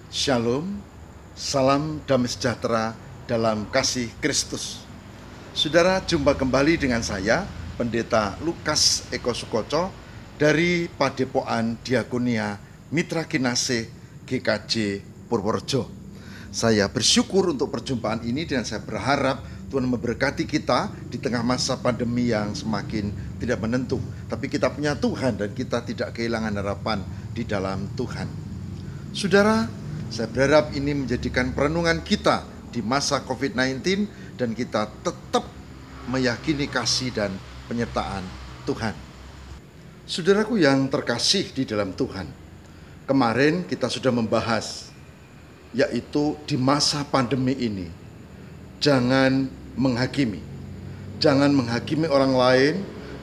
Shalom, salam damai sejahtera dalam kasih Kristus. Saudara, jumpa kembali dengan saya, Pendeta Lukas Eko Sukoco dari Padepokan Diakonia Mitra Kinasih GKJ Purworejo. Saya bersyukur untuk perjumpaan ini dan saya berharap Tuhan memberkati kita di tengah masa pandemi yang semakin tidak menentu. Tapi kita punya Tuhan dan kita tidak kehilangan harapan di dalam Tuhan. Saudara, saya berharap ini menjadikan perenungan kita di masa COVID-19 dan kita tetap meyakini kasih dan penyertaan Tuhan. Saudaraku yang terkasih di dalam Tuhan, kemarin kita sudah membahas, yaitu di masa pandemi ini, jangan menghakimi. Jangan menghakimi orang lain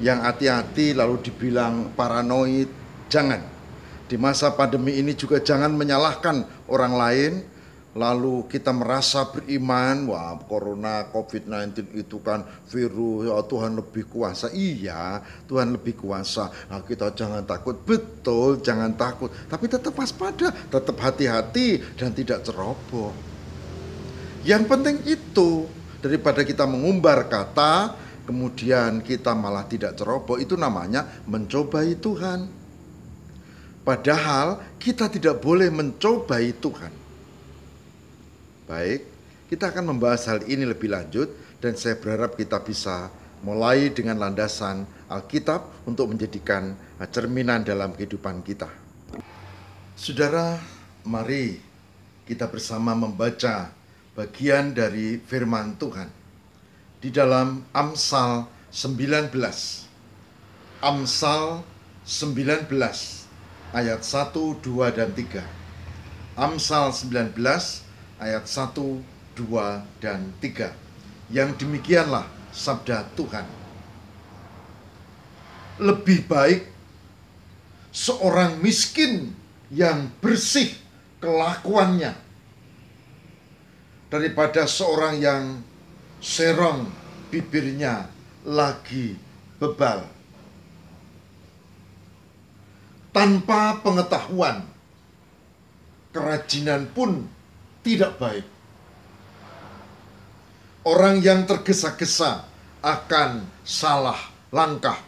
yang hati-hati lalu dibilang paranoid, jangan. Di masa pandemi ini juga jangan menyalahkan orang lain, lalu kita merasa beriman, wah corona COVID-19 itu kan virus, ya Tuhan lebih kuasa. Iya, Tuhan lebih kuasa. Nah, kita jangan takut, betul jangan takut. Tapi tetap waspada, tetap hati-hati dan tidak ceroboh. Yang penting itu, daripada kita mengumbar kata, kemudian kita malah tidak ceroboh, itu namanya mencobai Tuhan. Padahal kita tidak boleh mencobai Tuhan. Baik, kita akan membahas hal ini lebih lanjut dan saya berharap kita bisa mulai dengan landasan Alkitab untuk menjadikan cerminan dalam kehidupan kita. Saudara, mari kita bersama membaca bagian dari firman Tuhan di dalam Amsal 19. Amsal 19 ayat 1, 2, dan 3. Amsal 19 ayat 1, 2, dan 3. Yang demikianlah sabda Tuhan. Lebih baik seorang miskin yang bersih kelakuannya daripada seorang yang serong bibirnya lagi bebal. Tanpa pengetahuan, kerajinan pun tidak baik. Orang yang tergesa-gesa akan salah langkah.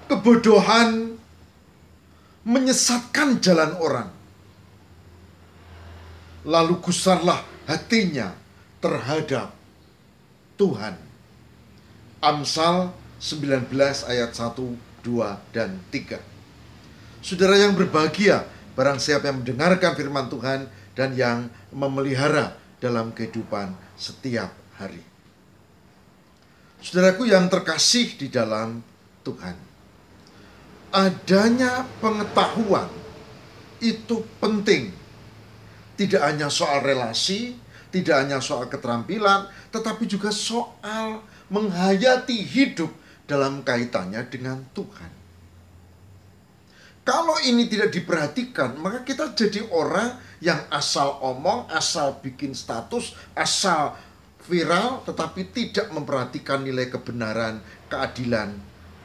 Kebodohan menyesatkan jalan orang. Lalu gusarlah hatinya terhadap Tuhan. Amsal 19 ayat 1, 2, dan 3. Saudara yang berbahagia, barang siapa yang mendengarkan firman Tuhan dan yang memelihara dalam kehidupan setiap hari. Saudaraku yang terkasih di dalam Tuhan, adanya pengetahuan itu penting. Tidak hanya soal relasi, tidak hanya soal keterampilan, tetapi juga soal menghayati hidup dalam kaitannya dengan Tuhan. Kalau ini tidak diperhatikan, maka kita jadi orang yang asal omong, asal bikin status, asal viral, tetapi tidak memperhatikan nilai kebenaran, keadilan,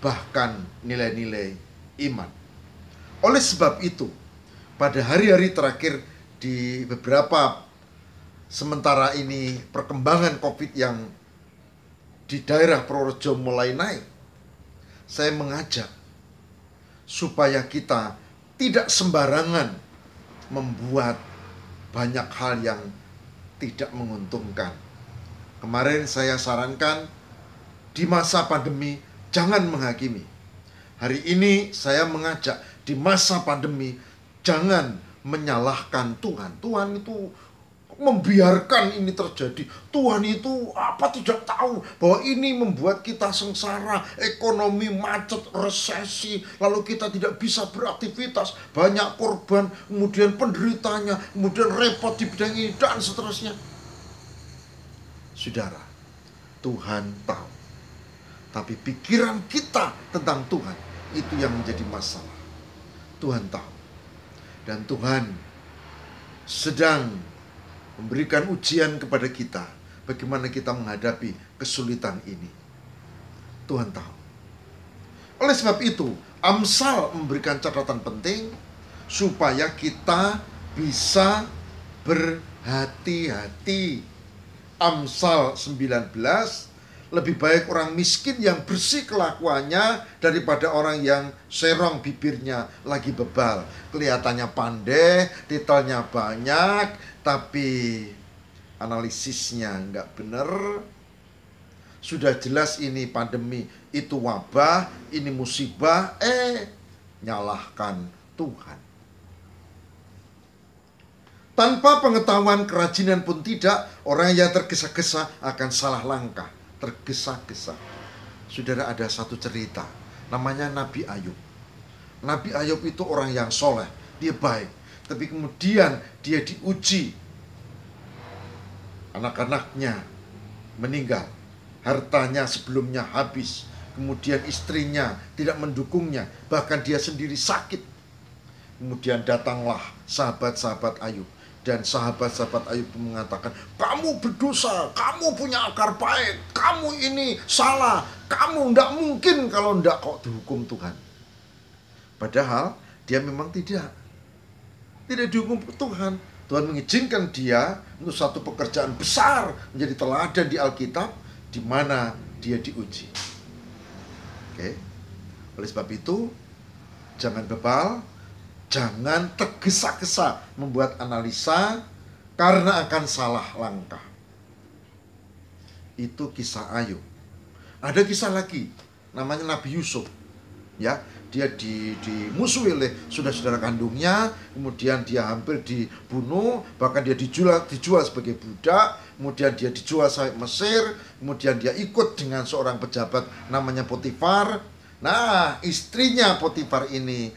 bahkan nilai-nilai iman. Oleh sebab itu, pada hari-hari terakhir di beberapa sementara ini perkembangan COVID yang di daerah Purworejo mulai naik, saya mengajak supaya kita tidak sembarangan membuat banyak hal yang tidak menguntungkan. Kemarin saya sarankan di masa pandemi jangan menghakimi. Hari ini saya mengajak di masa pandemi jangan menyalahkan Tuhan. Tuhan itu membiarkan ini terjadi. Tuhan itu tidak tahu bahwa ini membuat kita sengsara, ekonomi macet, resesi, lalu kita tidak bisa beraktivitas, banyak korban, kemudian penderitanya, kemudian repot di bidang ini dan seterusnya. Saudara, Tuhan tahu. Tapi pikiran kita tentang Tuhan itu yang menjadi masalah. Tuhan tahu. Dan Tuhan sedang memberikan ujian kepada kita, bagaimana kita menghadapi kesulitan ini. Tuhan tahu. Oleh sebab itu, Amsal memberikan catatan penting supaya kita bisa berhati-hati. Amsal 19, lebih baik orang miskin yang bersih kelakuannya daripada orang yang serong bibirnya lagi bebal. Kelihatannya pandai, titelnya banyak, tapi analisisnya nggak benar. Sudah jelas ini pandemi, itu wabah, ini musibah, nyalahkan Tuhan. Tanpa pengetahuan kerajinan pun tidak, orang yang tergesa-gesa akan salah langkah. Tergesa-gesa. Saudara, ada satu cerita, namanya Nabi Ayub. Nabi Ayub itu orang yang soleh, dia baik, tapi kemudian dia diuji. Anak-anaknya meninggal, hartanya sebelumnya habis, kemudian istrinya tidak mendukungnya, bahkan dia sendiri sakit. Kemudian datanglah sahabat-sahabat Ayub, dan sahabat-sahabat Ayub mengatakan, kamu berdosa, kamu punya akar baik, kamu ini salah, kamu tidak mungkin kalau tidak kok dihukum Tuhan. Padahal dia memang tidak dihukum Tuhan. Tuhan mengizinkan dia untuk satu pekerjaan besar, menjadi teladan di Alkitab, di mana dia diuji. Oke. Oleh sebab itu, jangan bebal, jangan tergesa-gesa membuat analisa karena akan salah langkah. Itu kisah Ayub. Ada kisah lagi, namanya Nabi Yusuf. Ya, dia dimusuhi oleh saudara-saudara kandungnya, kemudian dia hampir dibunuh, bahkan dia dijual sebagai budak, kemudian dia dijual sampai Mesir, kemudian dia ikut dengan seorang pejabat namanya Potifar. Nah, istrinya Potifar ini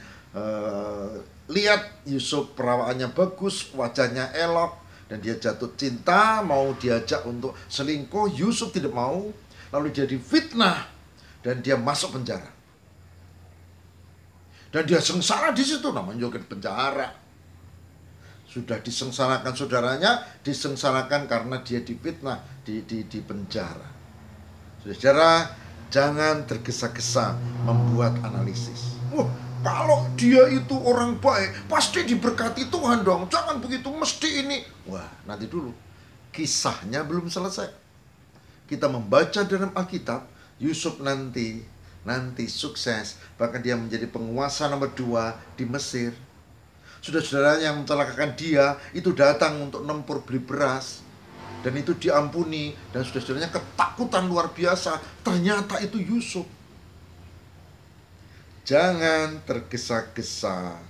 lihat Yusuf perawaannya bagus, wajahnya elok, dan dia jatuh cinta, mau diajak untuk selingkuh. Yusuf tidak mau, lalu dia difitnah dan dia masuk penjara. Dan dia sengsara di situ, namanya juga penjara. Sudah disengsarakan saudaranya, disengsarakan karena dia difitnah di penjara. Saudara, jangan tergesa-gesa membuat analisis. Kalau dia itu orang baik, pasti diberkati Tuhan dong. Jangan begitu, mesti ini. Wah, nanti dulu. Kisahnya belum selesai. Kita membaca dalam Alkitab, Yusuf nanti sukses. Bahkan dia menjadi penguasa nomor 2 di Mesir. Saudara-saudara yang mencelakakan dia, itu datang untuk nempur beli beras. Dan itu diampuni. Dan saudara-saudaranya ketakutan luar biasa. Ternyata itu Yusuf. Jangan tergesa-gesa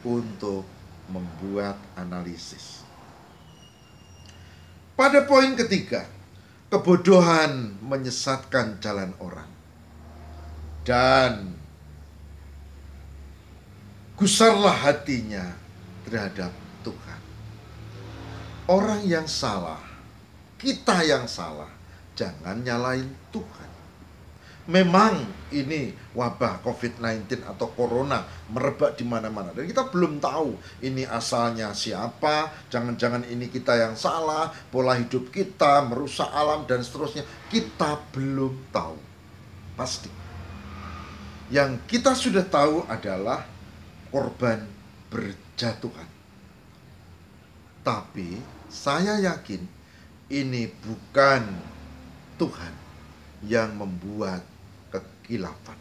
untuk membuat analisis. Pada poin ketiga, kebodohan menyesatkan jalan orang. Dan gusarlah hatinya terhadap Tuhan. Orang yang salah, kita yang salah, jangan nyalain Tuhan. Memang ini wabah COVID-19 atau corona merebak di mana-mana. Dan kita belum tahu ini asalnya siapa, jangan-jangan ini kita yang salah, pola hidup kita merusak alam dan seterusnya. Kita belum tahu. Pasti. Yang kita sudah tahu adalah korban berjatuhan. Tapi saya yakin ini bukan Tuhan yang membuat kekilafan.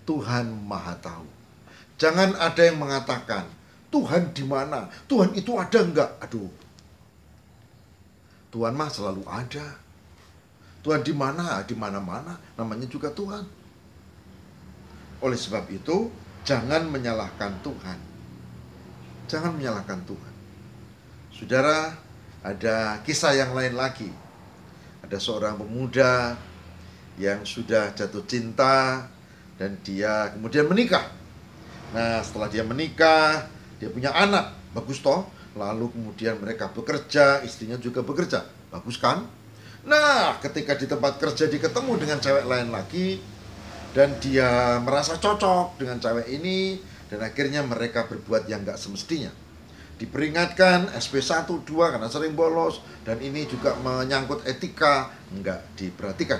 Tuhan Maha Tahu. Jangan ada yang mengatakan, Tuhan di mana? Tuhan itu ada enggak? Aduh. Tuhan mah selalu ada. Tuhan di mana? Di mana-mana. Namanya juga Tuhan. Oleh sebab itu, jangan menyalahkan Tuhan. Jangan menyalahkan Tuhan. Saudara, ada kisah yang lain lagi. Ada seorang pemuda yang sudah jatuh cinta dan dia kemudian menikah. Nah, setelah dia menikah, dia punya anak, bagus toh. Lalu kemudian mereka bekerja, istrinya juga bekerja, bagus kan? Nah, ketika di tempat kerja dia ketemu dengan cewek lain lagi, dan dia merasa cocok dengan cewek ini, dan akhirnya mereka berbuat yang gak semestinya. Diperingatkan SP1, 2 karena sering bolos, dan ini juga menyangkut etika, enggak diperhatikan.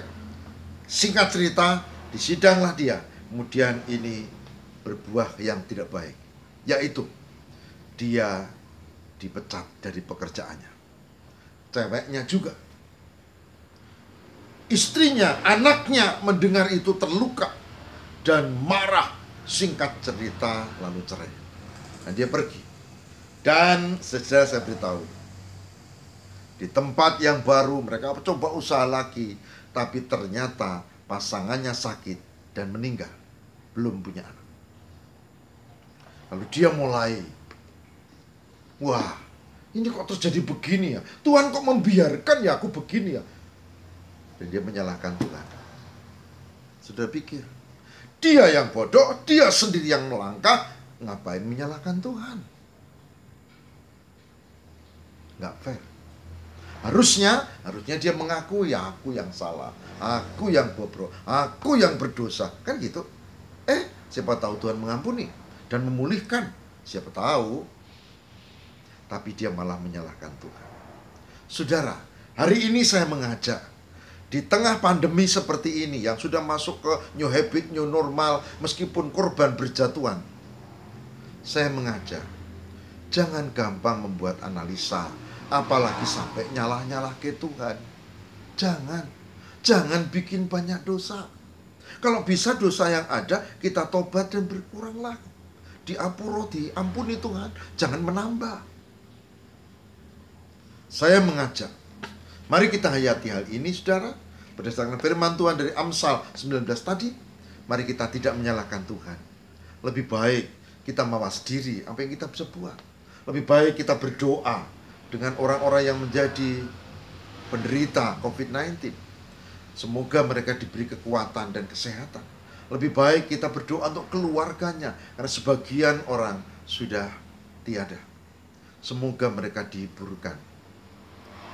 Singkat cerita, disidanglah dia. Kemudian ini berbuah yang tidak baik, yaitu dia dipecat dari pekerjaannya. Ceweknya juga. Istrinya, anaknya mendengar itu terluka dan marah. Singkat cerita, lalu cerai. Dan dia pergi. Dan saudara, saya beritahu, di tempat yang baru mereka coba usaha lagi, tapi ternyata pasangannya sakit dan meninggal, belum punya anak. Lalu dia mulai, wah, ini kok terjadi begini ya? Tuhan kok membiarkan ya aku begini ya? Dan dia menyalahkan Tuhan. Sudah pikir, dia yang bodoh, dia sendiri yang melangkah, ngapain menyalahkan Tuhan? Nggak fair. Harusnya dia mengakui, ya aku yang salah, aku yang bobrok, aku yang berdosa. Kan gitu. Siapa tahu Tuhan mengampuni dan memulihkan. Siapa tahu. Tapi dia malah menyalahkan Tuhan. Saudara, hari ini saya mengajak, di tengah pandemi seperti ini, yang sudah masuk ke new habit, new normal, meskipun korban berjatuhan, saya mengajak, jangan gampang membuat analisa, apalagi sampai nyalah-nyalah ke Tuhan. Jangan bikin banyak dosa. Kalau bisa dosa yang ada, kita tobat dan berkuranglah. Diampuni Tuhan, jangan menambah. Saya mengajak, mari kita hayati hal ini, saudara. Berdasarkan firman Tuhan dari Amsal 19 tadi, mari kita tidak menyalahkan Tuhan. Lebih baik kita mawas diri apa yang kita bisa buat. Lebih baik kita berdoa dengan orang-orang yang menjadi penderita COVID-19. Semoga mereka diberi kekuatan dan kesehatan. Lebih baik kita berdoa untuk keluarganya, karena sebagian orang sudah tiada. Semoga mereka dihiburkan.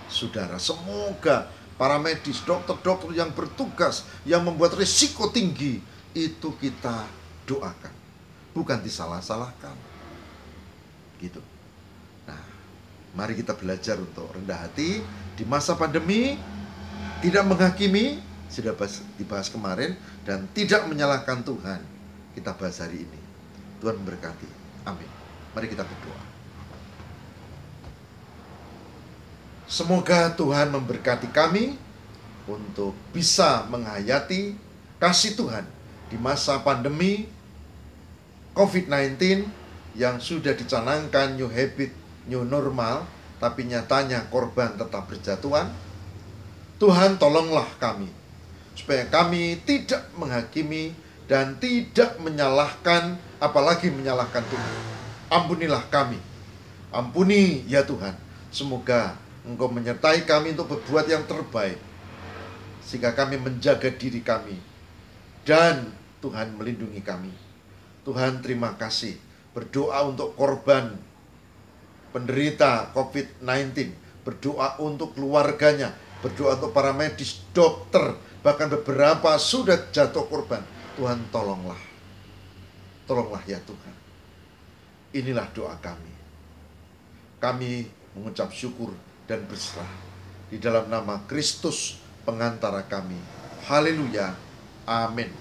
Saudara, semoga para medis, dokter-dokter yang bertugas, yang membuat risiko tinggi, itu kita doakan, bukan disalah-salahkan. Gitu. Nah, mari kita belajar untuk rendah hati di masa pandemi, tidak menghakimi, sudah dibahas kemarin, dan tidak menyalahkan Tuhan. Kita bahas hari ini. Tuhan memberkati. Amin. Mari kita berdoa. Semoga Tuhan memberkati kami untuk bisa menghayati kasih Tuhan di masa pandemi COVID-19 yang sudah dicanangkan new habit, new normal, tapi nyatanya korban tetap berjatuhan. Tuhan, tolonglah kami supaya kami tidak menghakimi dan tidak menyalahkan, apalagi menyalahkan Tuhan. Ampunilah kami. Ampuni ya Tuhan. Semoga Engkau menyertai kami untuk berbuat yang terbaik, sehingga kami menjaga diri kami, dan Tuhan melindungi kami. Tuhan, terima kasih. Berdoa untuk korban penderita COVID-19, berdoa untuk keluarganya, berdoa untuk para medis, dokter, bahkan beberapa sudah jatuh korban. Tuhan, tolonglah. Tolonglah ya Tuhan. Inilah doa kami. Kami mengucap syukur dan berserah di dalam nama Kristus pengantara kami. Haleluya. Amin.